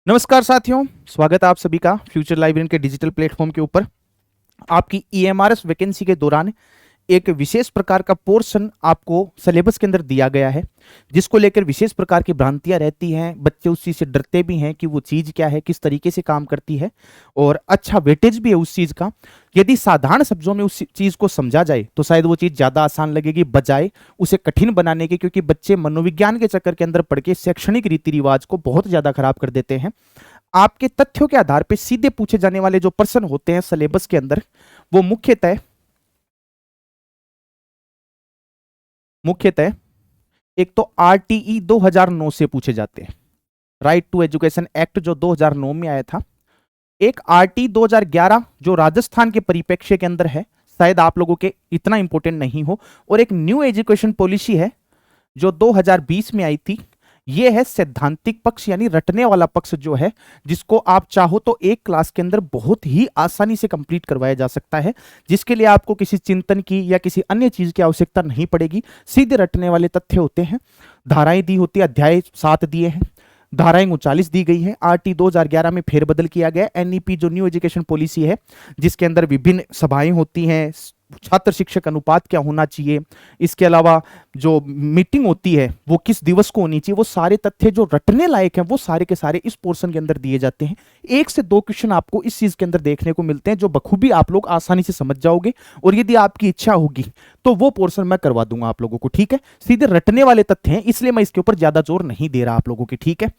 नमस्कार साथियों, स्वागत है आप सभी का फ्यूचर लाइब्रेरी के डिजिटल प्लेटफॉर्म के ऊपर। आपकी ईएमआरएस वैकेंसी के दौरान एक विशेष प्रकार का पोर्शन आपको सिलेबस के अंदर दिया गया है, जिसको लेकर विशेष प्रकार की भ्रांतियां रहती हैं। बच्चे उस चीज से डरते भी हैं कि वो चीज क्या है, किस तरीके से काम करती है, और अच्छा वेटेज भी है उस चीज का। यदि साधारण शब्दों में उस चीज को समझा जाए तो शायद वो चीज ज्यादा आसान लगेगी, बजाय उसे कठिन बनाने के, क्योंकि बच्चे मनोविज्ञान के चक्कर के अंदर पढ़ के शैक्षणिक रीति रिवाज को बहुत ज्यादा खराब कर देते हैं। आपके तथ्यों के आधार पर सीधे पूछे जाने वाले जो प्रश्न होते हैं सिलेबस के अंदर, वो मुख्यतः एक तो आरटीई 2009 से पूछे जाते हैं, राइट टू एजुकेशन एक्ट जो 2009 में आया था। एक आरटी 2011 जो राजस्थान के परिप्रेक्ष्य के अंदर है, शायद आप लोगों के इतना इंपॉर्टेंट नहीं हो। और एक न्यू एजुकेशन पॉलिसी है जो 2020 में आई थी। यह है सैद्धांतिक पक्ष, यानी रटने वाला पक्ष जो है, जिसको आप चाहो तो एक क्लास के अंदर बहुत ही आसानी से कंप्लीट करवाया जा सकता है, जिसके लिए आपको किसी चिंतन की या किसी अन्य चीज की आवश्यकता नहीं पड़ेगी। सीधे रटने वाले तथ्य होते हैं। धाराएं दी होती है, अध्याय 7 दिए हैं, धाराएं 39 दी गई है। आरटी 2011 में फेरबदल किया गया। एनईपी जो न्यू एजुकेशन पॉलिसी है, जिसके अंदर विभिन्न सभाएं होती हैं, छात्र शिक्षक अनुपात क्या होना चाहिए, इसके अलावा जो मीटिंग होती है वो किस दिवस को होनी चाहिए, वो सारे तथ्य जो रटने लायक हैं वो सारे के सारे इस पोर्शन के अंदर दिए जाते हैं। 1 से 2 क्वेश्चन आपको इस चीज के अंदर देखने को मिलते हैं, जो बखूबी आप लोग आसानी से समझ जाओगे। और यदि आपकी इच्छा होगी तो वो पोर्शन मैं करवा दूंगा आप लोगों को, ठीक है। सीधे रटने वाले तथ्य हैं, इसलिए मैं इसके ऊपर ज्यादा जोर नहीं दे रहा आप लोगों की, ठीक है।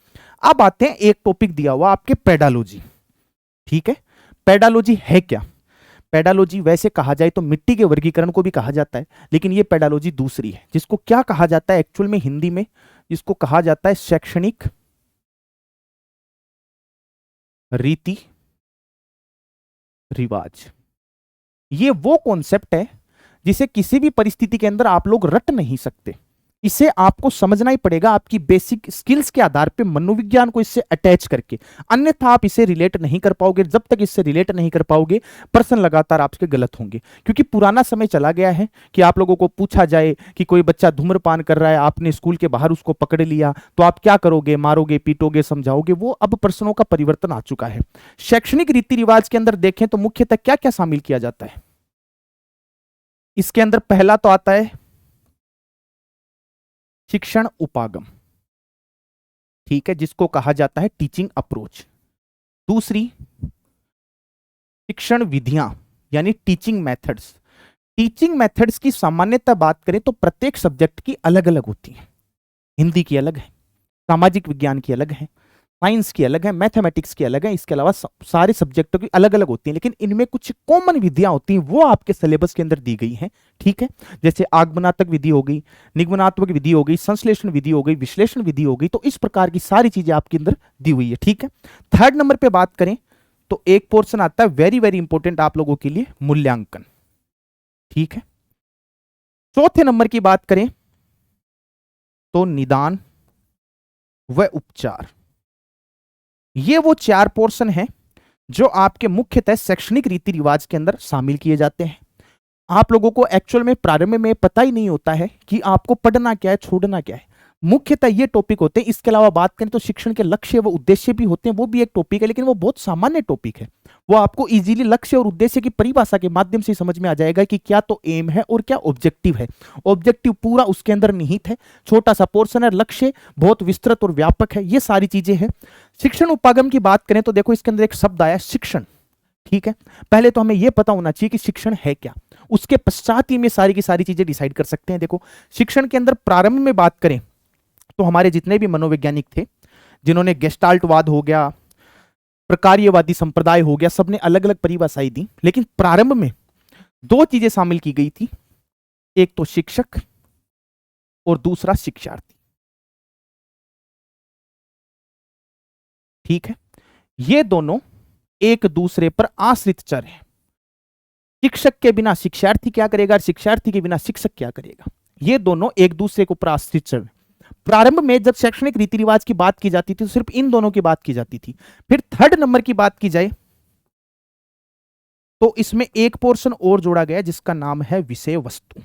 अब आते हैं एक टॉपिक दिया हुआ आपके पेडालॉजी, ठीक है। पेडालॉजी है क्या? पेडालॉजी वैसे कहा जाए तो मिट्टी के वर्गीकरण को भी कहा जाता है, लेकिन यह पेडालॉजी दूसरी है, जिसको क्या कहा जाता है एक्चुअल में हिंदी में, जिसको कहा जाता है शैक्षणिक रीति रिवाज। ये वो कॉन्सेप्ट है जिसे किसी भी परिस्थिति के अंदर आप लोग रट नहीं सकते। इसे आपको समझना ही पड़ेगा आपकी बेसिक स्किल्स के आधार पे, मनोविज्ञान को इससे अटैच करके, अन्यथा आप इसे रिलेट नहीं कर पाओगे। जब तक इससे रिलेट नहीं कर पाओगे, प्रश्न लगातार आपके गलत होंगे। क्योंकि पुराना समय चला गया है कि आप लोगों को पूछा जाए कि कोई बच्चा धूम्रपान कर रहा है, आपने स्कूल के बाहर उसको पकड़ लिया, तो आप क्या करोगे? मारोगे, पीटोगे, समझाओगे? वो अब प्रश्नों का परिवर्तन आ चुका है। शैक्षणिक रीति रिवाज के अंदर देखें तो मुख्यतः क्या क्या शामिल किया जाता है इसके अंदर? पहला तो आता है शिक्षण उपागम, ठीक है, जिसको कहा जाता है टीचिंग अप्रोच। दूसरी शिक्षण विधियां, यानी टीचिंग मेथड्स। टीचिंग मेथड्स की सामान्यतः बात करें तो प्रत्येक सब्जेक्ट की अलग अलग होती है। हिंदी की अलग है, सामाजिक विज्ञान की अलग है, साइंस की अलग है, मैथमेटिक्स की अलग है, इसके अलावा सारे सब्जेक्टों की अलग अलग होती हैं। लेकिन इनमें कुछ कॉमन विधियां होती हैं, वो आपके सिलेबस के अंदर दी गई हैं, ठीक है। जैसे आगमनात्मक विधि हो गई, निगमनात्मक विधि हो गई, संश्लेषण विधि हो गई, विश्लेषण विधि हो गई। तो इस प्रकार की सारी चीजें आपके अंदर दी हुई है, ठीक है। थर्ड नंबर पे बात करें तो एक पोर्शन आता है वेरी वेरी इंपॉर्टेंट आप लोगों के लिए, मूल्यांकन, ठीक है। चौथे नंबर की बात करें तो निदान व उपचार। ये वो 4 पोर्शन हैं जो आपके मुख्यतः शैक्षणिक रीति रिवाज के अंदर शामिल किए जाते हैं। आप लोगों को एक्चुअल में प्रारंभ में पता ही नहीं होता है कि आपको पढ़ना क्या है, छोड़ना क्या है। मुख्यतः ये टॉपिक होते हैं। इसके अलावा बात करें तो शिक्षण के लक्ष्य व उद्देश्य भी होते हैं, वो भी एक टॉपिक है, लेकिन वो बहुत सामान्य टॉपिक है। वो आपको इजीली लक्ष्य और उद्देश्य की परिभाषा के माध्यम से समझ में आ जाएगा कि क्या तो एम है और क्या ऑब्जेक्टिव है। ऑब्जेक्टिव पूरा उसके अंदर निहित है, छोटा सा पोर्शन है, लक्ष्य बहुत विस्तृत और व्यापक है। ये सारी चीजें हैं। शिक्षण उपागम की बात करें तो देखो इसके अंदर एक शब्द आया शिक्षण, ठीक है। पहले तो हमें यह पता होना चाहिए कि शिक्षण है क्या, उसके पश्चात ही में सारी की सारी चीजें डिसाइड कर सकते हैं। देखो शिक्षण के अंदर प्रारंभ में बात करें तो हमारे जितने भी मनोवैज्ञानिक थे, जिन्होंने गेस्टाल्टवाद हो गया, प्रकार्यवादी संप्रदाय हो गया, सबने अलग अलग परिभाषाएं दी। लेकिन प्रारंभ में 2 चीजें शामिल की गई थी, एक तो शिक्षक और दूसरा शिक्षार्थी, ठीक है। ये दोनों एक दूसरे पर आश्रित चर हैं। शिक्षक के बिना शिक्षार्थी क्या करेगा, शिक्षार्थी के बिना शिक्षक क्या करेगा? ये दोनों एक दूसरे के ऊपर आश्रित चर हैं। प्रारंभ में जब शैक्षणिक रीति रिवाज की बात की जाती थी तो सिर्फ इन दोनों की बात की जाती थी। फिर थर्ड नंबर की बात की जाए तो इसमें एक पोर्शन और जोड़ा गया जिसका नाम है विषय वस्तु।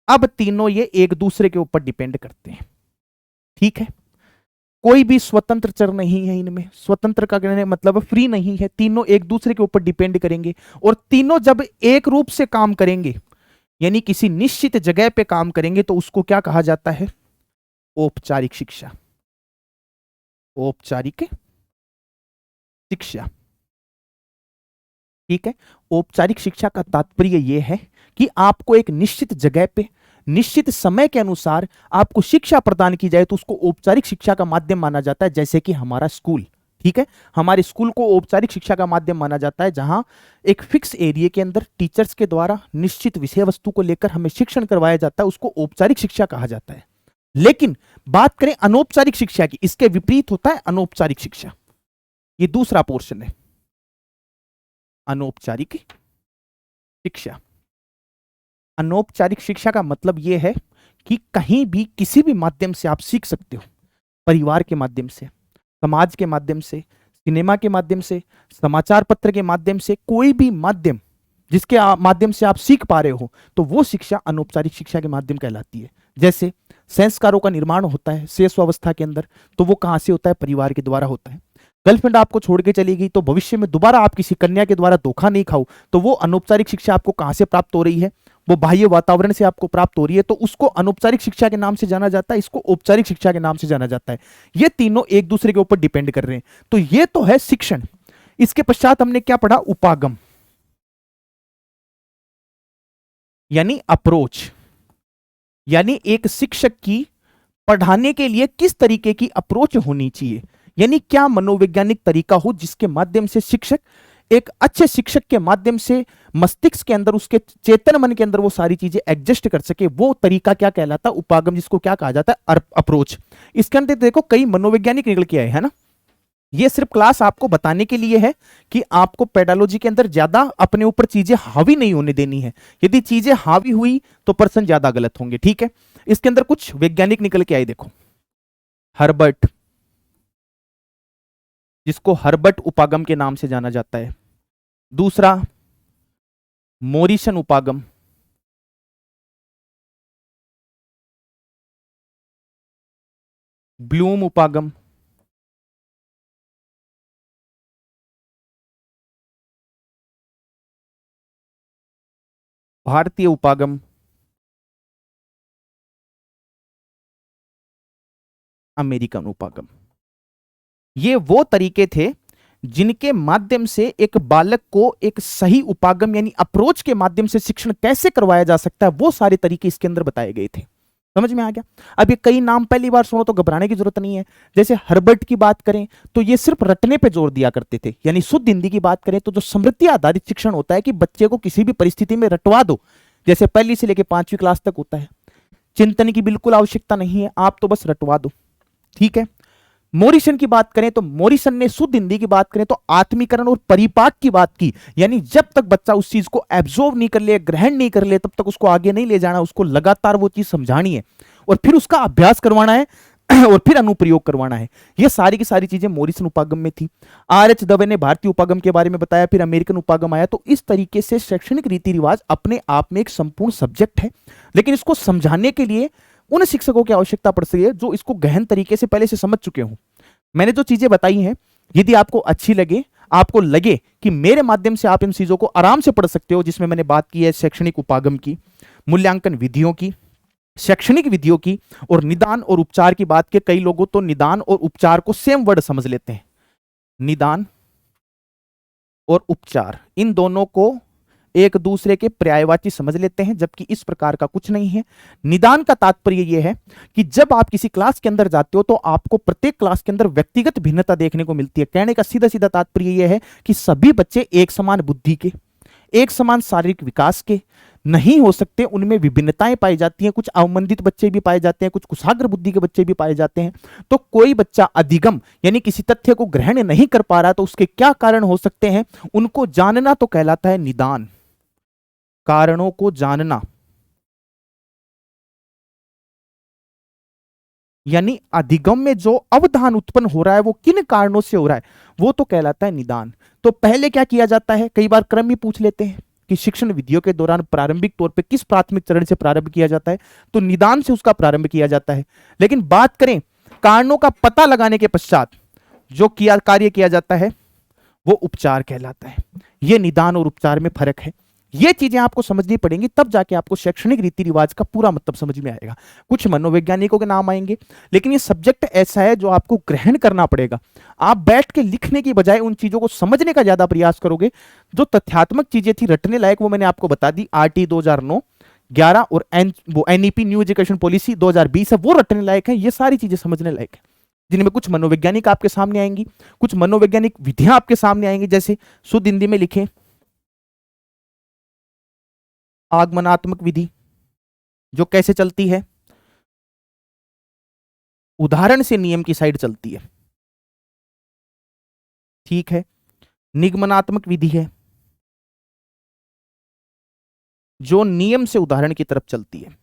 अब तीनों ये एक दूसरे के ऊपर डिपेंड करते हैं, ठीक है। कोई भी स्वतंत्र चर नहीं है इनमें। स्वतंत्र का कहने मतलब फ्री नहीं है, तीनों एक दूसरे के ऊपर डिपेंड करेंगे और तीनों जब एक रूप से काम करेंगे यानी किसी निश्चित जगह पे काम करेंगे तो उसको क्या कहा जाता है? औपचारिक शिक्षा। औपचारिक शिक्षा, ठीक है। औपचारिक शिक्षा का तात्पर्य यह है कि आपको एक निश्चित जगह पे निश्चित समय के अनुसार आपको शिक्षा प्रदान की जाए तो उसको औपचारिक शिक्षा का माध्यम माना जाता है। जैसे कि हमारा स्कूल, ठीक है, हमारे स्कूल को औपचारिक शिक्षा का माध्यम माना जाता है, जहां एक फिक्स एरिया के अंदर टीचर्स के द्वारा निश्चित विषय वस्तु को लेकर हमें शिक्षण करवाया जाता है, उसको औपचारिक शिक्षा कहा जाता है। लेकिन बात करें अनौपचारिक शिक्षा की, इसके विपरीत होता है अनौपचारिक शिक्षा। ये दूसरा पोर्शन है, अनौपचारिक शिक्षा। अनौपचारिक शिक्षा का मतलब यह है कि कहीं भी किसी भी माध्यम से आप सीख सकते हो, परिवार के माध्यम से, समाज के माध्यम से, सिनेमा के माध्यम से, समाचार पत्र के माध्यम से, कोई भी माध्यम जिसके माध्यम से आप सीख पा रहे हो तो वो शिक्षा अनौपचारिक शिक्षा के माध्यम कहलाती है। जैसे संस्कारों का निर्माण होता है शेष अवस्था के अंदर, तो वो कहां से होता है? परिवार के द्वारा होता है। गर्लफ्रेंड आपको छोड़ के चली गई तो भविष्य में दोबारा आप किसी कन्या के द्वारा धोखा नहीं खाओ, तो वो अनौपचारिक शिक्षा आपको कहां से प्राप्त हो रही है? वो बाह्य वातावरण से आपको प्राप्त हो रही है, तो उसको अनौपचारिक शिक्षा के नाम से जाना जाता है, इसको औपचारिक शिक्षा के नाम से जाना जाता है। ये तीनों एक दूसरे के ऊपर डिपेंड कर रहे हैं। तो ये तो है शिक्षण। इसके पश्चात हमने क्या पढ़ा? उपागम यानी अप्रोच, यानी एक शिक्षक की पढ़ाने के लिए किस तरीके की अप्रोच होनी चाहिए, यानी क्या मनोवैज्ञानिक तरीका हो जिसके माध्यम से शिक्षक एक अच्छे शिक्षक के माध्यम से मस्तिष्क के अंदर, उसके चेतन मन के अंदर वो सारी चीजें एडजस्ट कर सके, वो तरीका क्या कहलाता है? उपागम, जिसको क्या कहा जाता है? अप्रोच। इसके अंदर देखो कई मनोवैज्ञानिक निकल के आए है ना। ये सिर्फ क्लास आपको बताने के लिए है कि आपको पेडालॉजी के अंदर ज्यादा अपने ऊपर चीजें हावी नहीं होने देनी है। यदि चीजें हावी हुई तो पर्सन ज्यादा गलत होंगे, ठीक है। इसके अंदर कुछ वैज्ञानिक निकल के आए, देखो हर्बर्ट, जिसको हर्बर्ट उपागम के नाम से जाना जाता है। दूसरा मोरिसन उपागम, ब्लूम उपागम, भारतीय उपागम, अमेरिकन उपागम। ये वो तरीके थे जिनके माध्यम से एक बालक को एक सही उपागम यानी अप्रोच के माध्यम से शिक्षण कैसे करवाया जा सकता है, वो सारे तरीके इसके अंदर बताए गए थे। समझ में आ गया? अब ये कई नाम पहली बार सुनो तो घबराने की जरूरत नहीं है। जैसे हर्बर्ट की बात करें तो ये सिर्फ रटने पे जोर दिया करते थे, यानी शुद्ध हिंदी की बात करें तो जो स्मृति आधारित शिक्षण होता है कि बच्चे को किसी भी परिस्थिति में रटवा दो, जैसे पहली से लेकर 5वीं क्लास तक होता है। चिंतन की बिल्कुल आवश्यकता नहीं है, आप तो बस रटवा दो, ठीक है। मोरिसन की बात करें तो मोरिसन ने शुद्ध हिंदी की बात करें तो आत्मीकरण और परिपाक की बात की, यानी जब तक बच्चा उस चीज को एब्जॉर्व नहीं कर ले, ग्रहण नहीं कर ले, तब तक उसको आगे नहीं ले जाना, उसको लगातार वो चीज समझानी है और फिर उसका अभ्यास करवाना है और फिर अनुप्रयोग करवाना है। ये सारी की सारी चीजें मोरिसन उपागम में थी। आर.एच. दवे ने भारतीय उपागम के बारे में बताया, फिर अमेरिकन उपागम आया। तो इस तरीके से शैक्षणिक रीति रिवाज अपने आप में एक संपूर्ण सब्जेक्ट है, लेकिन इसको समझाने के लिए उन शिक्षकों की आवश्यकता पड़ सकती है जो इसको गहन तरीके से पहले से समझ चुके हों। मैंने जो चीजें बताई हैं, यदि आपको अच्छी लगे, आपको लगे कि मेरे माध्यम से आप इन चीजों को आराम से पढ़ सकते हो, जिसमें मैंने बात की है शैक्षणिक उपागम की, मूल्यांकन विधियों की, शैक्षणिक विधियों की और निदान और उपचार की बात की। कई लोगों तो निदान और उपचार को सेम वर्ड समझ लेते हैं। निदान और उपचार इन दोनों को एक दूसरे के पर्यायवाची समझ लेते हैं, जबकि इस प्रकार का कुछ नहीं है। निदान का तात्पर्य यह है कि जब आप किसी क्लास के अंदर जाते हो तो आपको प्रत्येक क्लास के अंदर व्यक्तिगत भिन्नता देखने को मिलती है। कहने का सीधा सीधा तात्पर्य यह है कि सभी बच्चे एक समान बुद्धि के, एक समान शारीरिक विकास के नहीं हो सकते, उनमें विभिन्नताएं पाई जाती हैं। कुछ अवमंदित बच्चे भी पाए जाते हैं, कुछ कुशाग्र बुद्धि के बच्चे भी पाए जाते हैं। तो कोई बच्चा अधिगम यानी किसी तथ्य को ग्रहण नहीं कर पा रहा, तो उसके क्या कारण हो सकते हैं, उनको जानना तो कहलाता है निदान। कारणों को जानना यानी अधिगम में जो अवधान उत्पन्न हो रहा है वो किन कारणों से हो रहा है, वो तो कहलाता है निदान। तो पहले क्या किया जाता है, कई बार क्रम भी पूछ लेते हैं कि शिक्षण विधियों के दौरान प्रारंभिक तौर पे किस प्राथमिक चरण से प्रारंभ किया जाता है, तो निदान से उसका प्रारंभ किया जाता है। लेकिन बात करें कारणों का पता लगाने के पश्चात जो कार्य किया जाता है वो उपचार कहलाता है। ये निदान और उपचार में फर्क है। ये चीजें आपको समझनी पड़ेंगी, तब जाके आपको शैक्षणिक रीति रिवाज का पूरा मतलब समझ में आएगा। कुछ मनोवैज्ञानिकों के नाम आएंगे, लेकिन ये सब्जेक्ट ऐसा है जो आपको ग्रहण करना पड़ेगा। आप बैठ के लिखने की बजाय उन चीजों को समझने का ज्यादा प्रयास करोगे। जो तथ्यात्मक चीजें थी रटने लायक, वो मैंने आपको बता दी। आरटी 2009 11 और वो एनईपी न्यू एजुकेशन पॉलिसी 2020 है, वो रटने लायक है। ये सारी चीजें समझने लायक है, जिनमें कुछ मनोवैज्ञानिक आपके सामने आएंगी, कुछ मनोवैज्ञानिक विधियां आपके सामने आएंगी। जैसे शुद्ध हिंदी में लिखें, आगमनात्मक विधि जो कैसे चलती है, उदाहरण से नियम की साइड चलती है, ठीक है। निगमनात्मक विधि है जो नियम से उदाहरण की तरफ चलती है,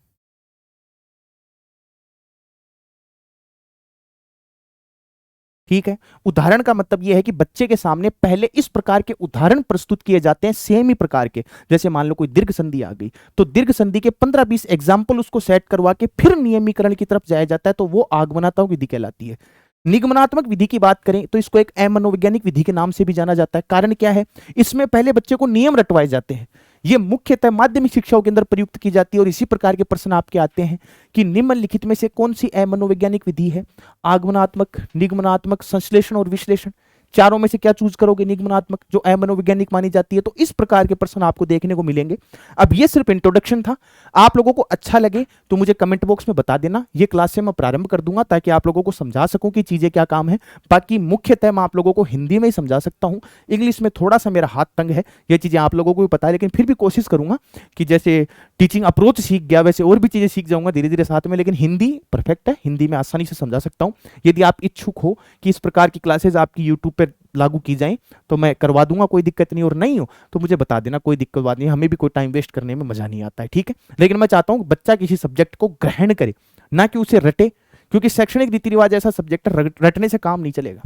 ठीक है। उदाहरण का मतलब यह है कि बच्चे के सामने पहले इस प्रकार के उदाहरण प्रस्तुत किए जाते हैं, सेम ही प्रकार के। जैसे मान लो कोई दीर्घ संधि आ गई, तो दीर्घ संधि के 15-20 एग्जाम्पल उसको सेट करवा के फिर नियमीकरण की तरफ जाया जाता है, तो वो आगमनात्मक विधि कहलाती है। निगमनात्मक विधि की बात करें तो इसको एक अमनोवैज्ञानिक विधि के नाम से भी जाना जाता है। कारण क्या है, इसमें पहले बच्चे को नियम रटवाए जाते हैं। ये मुख्यतः माध्यमिक शिक्षाओं के अंदर प्रयुक्त की जाती है, और इसी प्रकार के प्रश्न आपके आते हैं कि निम्नलिखित में से कौन सी अमनोवैज्ञानिक विधि है, आगमनात्मक, निगमनात्मक, संश्लेषण और विश्लेषण। चारों में से क्या चूज करोगे, निगमनात्मक जो अमनोवैज्ञानिक मानी जाती है। तो इस प्रकार के प्रश्न आपको देखने को मिलेंगे। अब ये सिर्फ इंट्रोडक्शन था। आप लोगों को अच्छा लगे तो मुझे कमेंट बॉक्स में बता देना। ये क्लास से मैं प्रारंभ कर दूंगा ताकि आप लोगों को समझा सकूं कि चीजें क्या काम है। बाकी मुख्यतः मैं आप लोगों को हिंदी में ही समझा सकता हूं, इंग्लिश में थोड़ा सा मेरा हाथ तंग है। ये चीजें आप लोगों को भी पता है, लेकिन फिर भी कोशिश करूंगा कि जैसे टीचिंग अप्रोच सीख गया वैसे और भी चीजें सीख जाऊंगा धीरे धीरे साथ में। लेकिन हिंदी परफेक्ट है, हिंदी में आसानी से समझा सकता हूं। यदि आप इच्छुक हो कि इस प्रकार की क्लासेज आपकी यूट्यूब पर लागू की जाएं तो मैं करवा दूंगा, कोई दिक्कत नहीं। और नहीं हो तो मुझे बता देना, कोई दिक्कत बात नहीं। हमें भी कोई टाइम वेस्ट करने में मजा नहीं आता है, ठीक है। लेकिन मैं चाहता हूं बच्चा किसी सब्जेक्ट को ग्रहण करे, ना कि उसे रटे, क्योंकि शैक्षणिक रीति रिवाज ऐसा सब्जेक्ट रटने से काम नहीं चलेगा।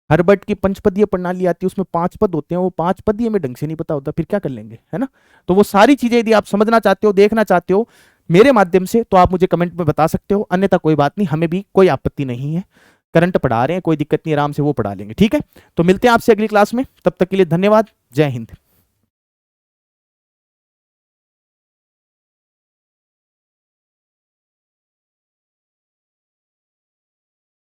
हर्बर्ट की पंचपदीय प्रणाली आती है, उसमें 5 पद होते हैं, वो 5 पदीय में ढंग से नहीं पता होता, फिर क्या कर लेंगे, है ना। तो वो सारी चीजें यदि आप समझना चाहते हो, देखना चाहते हो मेरे माध्यम से, तो आप मुझे कमेंट में बता सकते हो। अन्यथा कोई बात नहीं, हमें भी कोई आपत्ति नहीं है। करंट पढ़ा रहे हैं, कोई दिक्कत नहीं, आराम से वो पढ़ा लेंगे, ठीक है। तो मिलते हैं आपसे अगली क्लास में, तब तक के लिए धन्यवाद। जय हिंद।